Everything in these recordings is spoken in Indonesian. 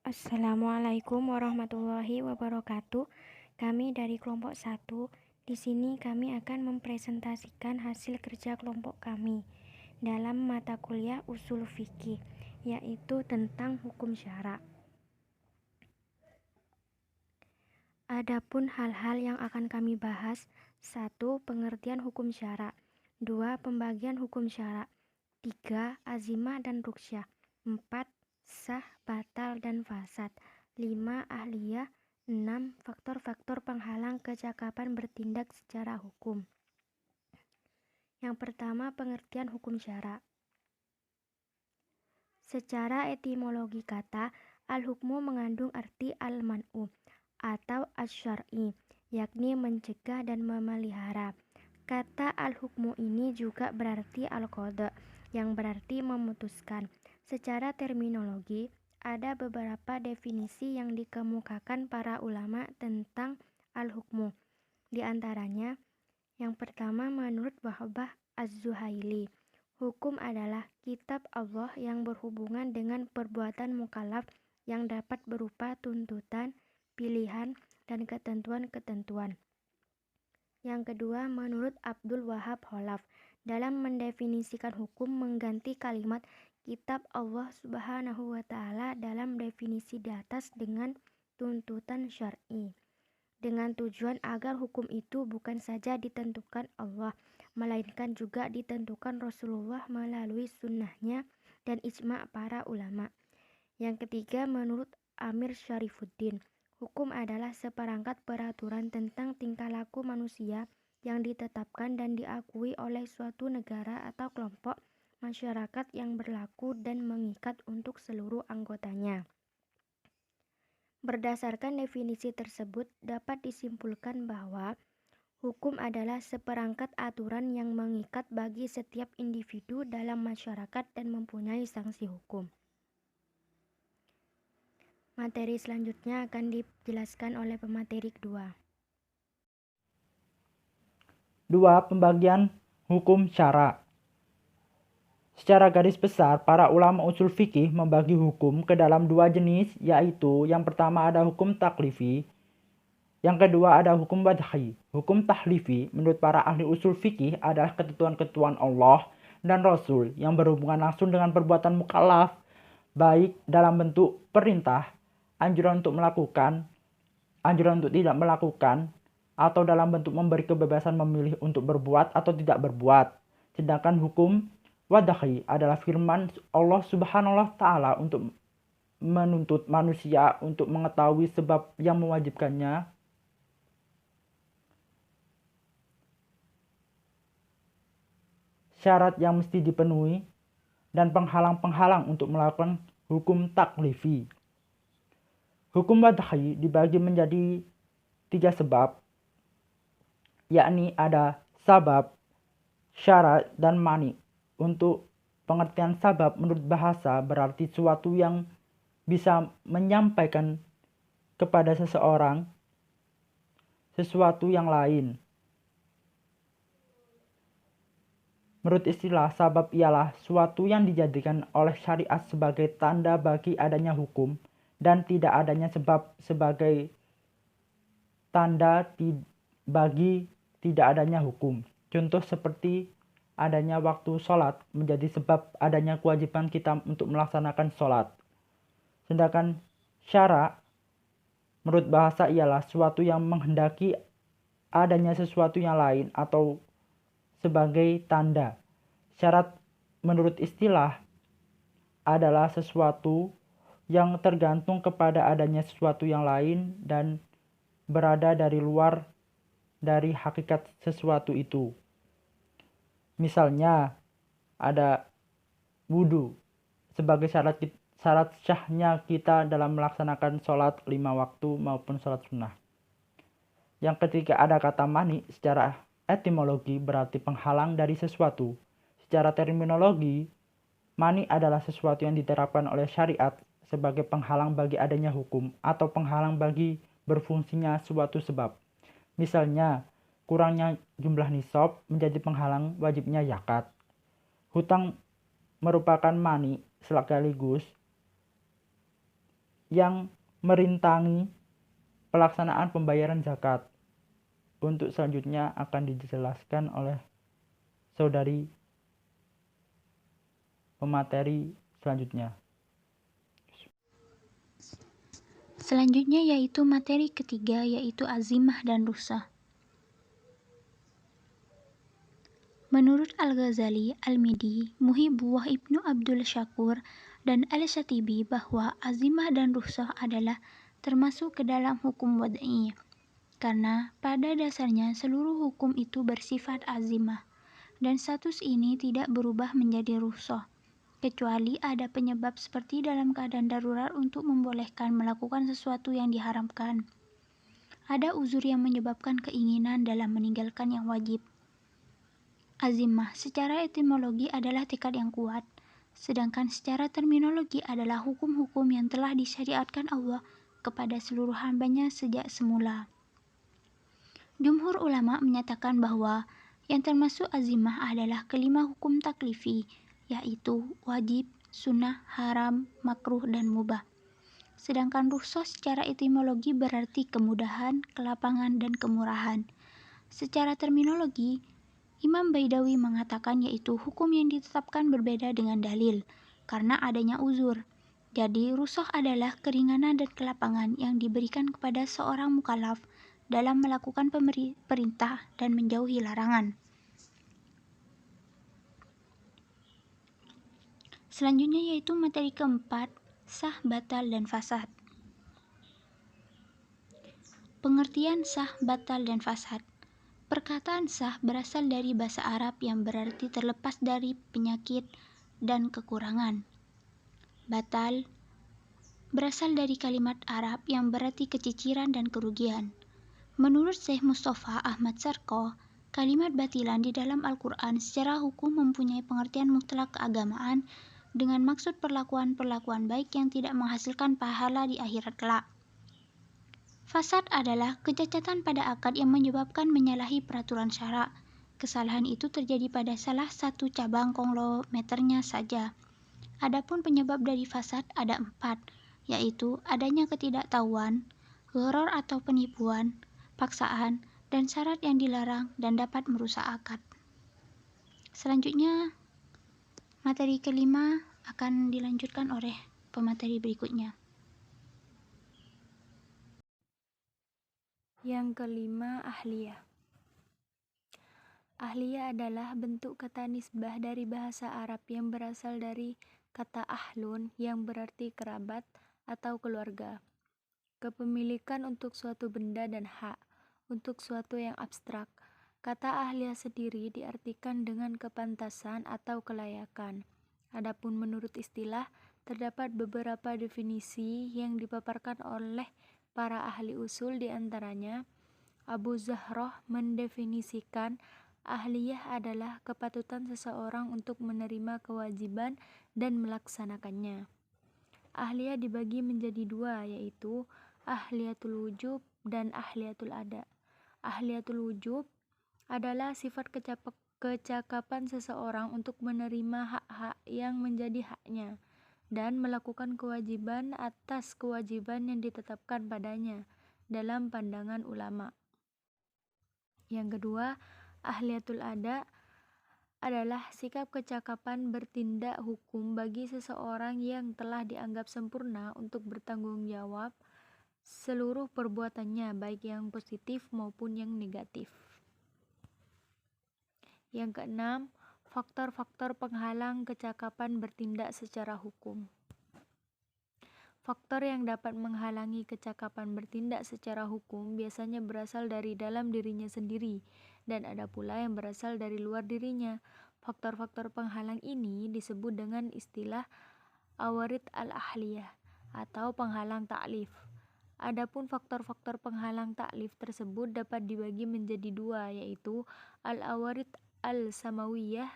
Assalamualaikum warahmatullahi wabarakatuh. Kami dari kelompok 1. Di sini kami akan mempresentasikan hasil kerja kelompok kami dalam mata kuliah usul fikih, yaitu tentang hukum syara. Adapun hal-hal yang akan kami bahas: 1. Pengertian hukum syara. 2. Pembagian hukum syara. 3. Azimah dan ruqyah. 4. Sah, batal, dan fasad. 5. Ahliyah. 6. Faktor-faktor penghalang kecakapan bertindak secara hukum. Yang pertama, pengertian hukum syara. Secara etimologi kata, al-hukmu mengandung arti al-man'u atau asy-syar'i, yakni mencegah dan memelihara. Kata al-hukmu ini juga berarti al-qada, yang berarti memutuskan. Secara terminologi, ada beberapa definisi yang dikemukakan para ulama tentang al-hukmu. Di antaranya, yang pertama menurut Wahbah Az-Zuhaili, hukum adalah kitab Allah yang berhubungan dengan perbuatan mukallaf yang dapat berupa tuntutan, pilihan, dan ketentuan-ketentuan. Yang kedua, menurut Abdul Wahab Khalaf, dalam mendefinisikan hukum mengganti kalimat kitab Allah Subhanahu wa Ta'ala dalam definisi di atas dengan tuntutan syar'i, dengan tujuan agar hukum itu bukan saja ditentukan Allah, melainkan juga ditentukan Rasulullah melalui sunnahnya dan ijma' para ulama. Yang ketiga, menurut Amir Syarifuddin, hukum adalah seperangkat peraturan tentang tingkah laku manusia yang ditetapkan dan diakui oleh suatu negara atau kelompok masyarakat yang berlaku dan mengikat untuk seluruh anggotanya. Berdasarkan definisi tersebut, dapat disimpulkan bahwa hukum adalah seperangkat aturan yang mengikat bagi setiap individu dalam masyarakat dan mempunyai sanksi hukum. Materi selanjutnya akan dijelaskan oleh pemateri kedua. 2. Pembagian hukum syara. Secara garis besar, para ulama usul fikih membagi hukum ke dalam dua jenis, yaitu yang pertama ada hukum taklifi, yang kedua ada hukum wadhi. Hukum taklifi menurut para ahli usul fikih adalah ketentuan-ketentuan Allah dan Rasul yang berhubungan langsung dengan perbuatan mukallaf, baik dalam bentuk perintah, anjuran untuk melakukan, anjuran untuk tidak melakukan, atau dalam bentuk memberi kebebasan memilih untuk berbuat atau tidak berbuat. Sedangkan hukum wadhi adalah firman Allah Subhanahu wa Ta'ala untuk menuntut manusia untuk mengetahui sebab yang mewajibkannya, syarat yang mesti dipenuhi, dan penghalang-penghalang untuk melakukan hukum taklifi. Hukum wadhi dibagi menjadi 3 sebab, yakni ada sabab, syarat, dan mani. Untuk pengertian sabab menurut bahasa berarti suatu yang bisa menyampaikan kepada seseorang sesuatu yang lain. Menurut istilah, sabab ialah suatu yang dijadikan oleh syariat sebagai tanda bagi adanya hukum dan tidak adanya sebab sebagai tanda bagi tidak adanya hukum. Contoh seperti adanya waktu sholat menjadi sebab adanya kewajiban kita untuk melaksanakan sholat. Sedangkan syara menurut bahasa ialah suatu yang menghendaki adanya sesuatu yang lain atau sebagai tanda. Syarat menurut istilah adalah sesuatu yang tergantung kepada adanya sesuatu yang lain dan berada dari luar dari hakikat sesuatu itu. Misalnya ada wudhu sebagai syarat syahnya kita dalam melaksanakan sholat 5 waktu maupun sholat sunnah. Yang ketiga ada kata mani, secara etimologi berarti penghalang dari sesuatu. Secara terminologi, mani adalah sesuatu yang diterapkan oleh syariat sebagai penghalang bagi adanya hukum atau penghalang bagi berfungsinya suatu sebab. Misalnya, kurangnya jumlah nisab menjadi penghalang wajibnya zakat. Hutang merupakan mani sekaligus yang merintangi pelaksanaan pembayaran zakat. Untuk selanjutnya akan dijelaskan oleh saudari pemateri selanjutnya. Selanjutnya yaitu materi ketiga, yaitu azimah dan rukhsah. Menurut Al-Ghazali, Al-Midi, Muhibbuwah Ibnu Abdul Syakur, dan Al-Syatibi bahwa azimah dan rukhsah adalah termasuk ke dalam hukum wad'i, karena pada dasarnya seluruh hukum itu bersifat azimah, dan status ini tidak berubah menjadi rukhsah, kecuali ada penyebab seperti dalam keadaan darurat untuk membolehkan melakukan sesuatu yang diharamkan. Ada uzur yang menyebabkan keinginan dalam meninggalkan yang wajib. Azimah secara etimologi adalah tekad yang kuat, sedangkan secara terminologi adalah hukum-hukum yang telah disyariatkan Allah kepada seluruh hambanya sejak semula. Jumhur ulama menyatakan bahwa yang termasuk azimah adalah kelima hukum taklifi, yaitu wajib, sunnah, haram, makruh, dan mubah. Sedangkan rukhsah secara etimologi berarti kemudahan, kelapangan, dan kemurahan. Secara terminologi, Imam Baidawi mengatakan yaitu hukum yang ditetapkan berbeda dengan dalil, karena adanya uzur. Jadi, rukhsah adalah keringanan dan kelapangan yang diberikan kepada seorang mukallaf dalam melakukan perintah dan menjauhi larangan. Selanjutnya yaitu materi keempat, sah, batal, dan fasad. Pengertian sah, batal, dan fasad. Perkataan sah berasal dari bahasa Arab yang berarti terlepas dari penyakit dan kekurangan. Batal berasal dari kalimat Arab yang berarti keciciran dan kerugian. Menurut Syekh Mustafa Ahmad Sarqo, kalimat batilan di dalam Al-Quran secara hukum mempunyai pengertian mutlak keagamaan dengan maksud perlakuan-perlakuan baik yang tidak menghasilkan pahala di akhirat kelak. Fasad adalah kecacatan pada akad yang menyebabkan menyalahi peraturan syara. Kesalahan itu terjadi pada salah satu cabang konglometernya saja. Adapun penyebab dari fasad ada 4, yaitu adanya ketidaktahuan, gharar atau penipuan, paksaan, dan syarat yang dilarang dan dapat merusak akad. Selanjutnya, materi kelima akan dilanjutkan oleh pemateri berikutnya. Yang kelima, ahliyah. Ahliyah adalah bentuk kata nisbah dari bahasa Arab yang berasal dari kata ahlun yang berarti kerabat atau keluarga. Kepemilikan untuk suatu benda dan hak untuk suatu yang abstrak. Kata ahliyah sendiri diartikan dengan kepantasan atau kelayakan. Adapun menurut istilah, terdapat beberapa definisi yang dipaparkan oleh para ahli usul, di antaranya Abu Zahroh mendefinisikan ahliyah adalah kepatutan seseorang untuk menerima kewajiban dan melaksanakannya. Ahliyah dibagi menjadi 2, yaitu ahliyatul wujub dan ahliyatul ada. Ahliyatul wujub adalah sifat kecakapan seseorang untuk menerima hak-hak yang menjadi haknya dan melakukan kewajiban atas kewajiban yang ditetapkan padanya dalam pandangan ulama. Yang kedua, ahliyatul ada adalah sikap kecakapan bertindak hukum bagi seseorang yang telah dianggap sempurna untuk bertanggung jawab seluruh perbuatannya, baik yang positif maupun yang negatif. Yang keenam, faktor-faktor penghalang kecakapan bertindak secara hukum. Faktor yang dapat menghalangi kecakapan bertindak secara hukum biasanya berasal dari dalam dirinya sendiri, dan ada pula yang berasal dari luar dirinya. Faktor-faktor penghalang ini disebut dengan istilah awarid al-ahliyah atau penghalang taklif. Adapun faktor-faktor penghalang taklif tersebut dapat dibagi menjadi 2, yaitu al-awarid al-samawiyah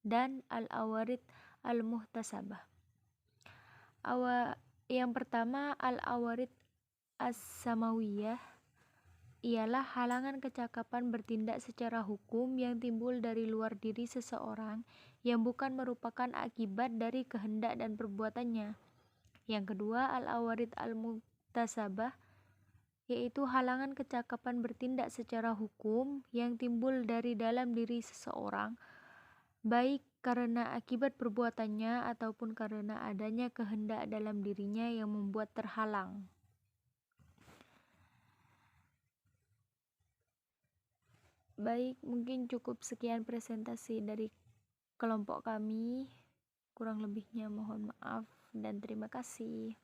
dan al-awarid al-muhtasabah. Yang pertama, al-awarid as-samawiyah ialah halangan kecakapan bertindak secara hukum yang timbul dari luar diri seseorang yang bukan merupakan akibat dari kehendak dan perbuatannya. Yang kedua, al-awarid al-muktasabah, yaitu halangan kecakapan bertindak secara hukum yang timbul dari dalam diri seseorang, baik karena akibat perbuatannya ataupun karena adanya kehendak dalam dirinya yang membuat terhalang. Baik, mungkin cukup sekian presentasi dari kelompok kami. Kurang lebihnya mohon maaf dan terima kasih.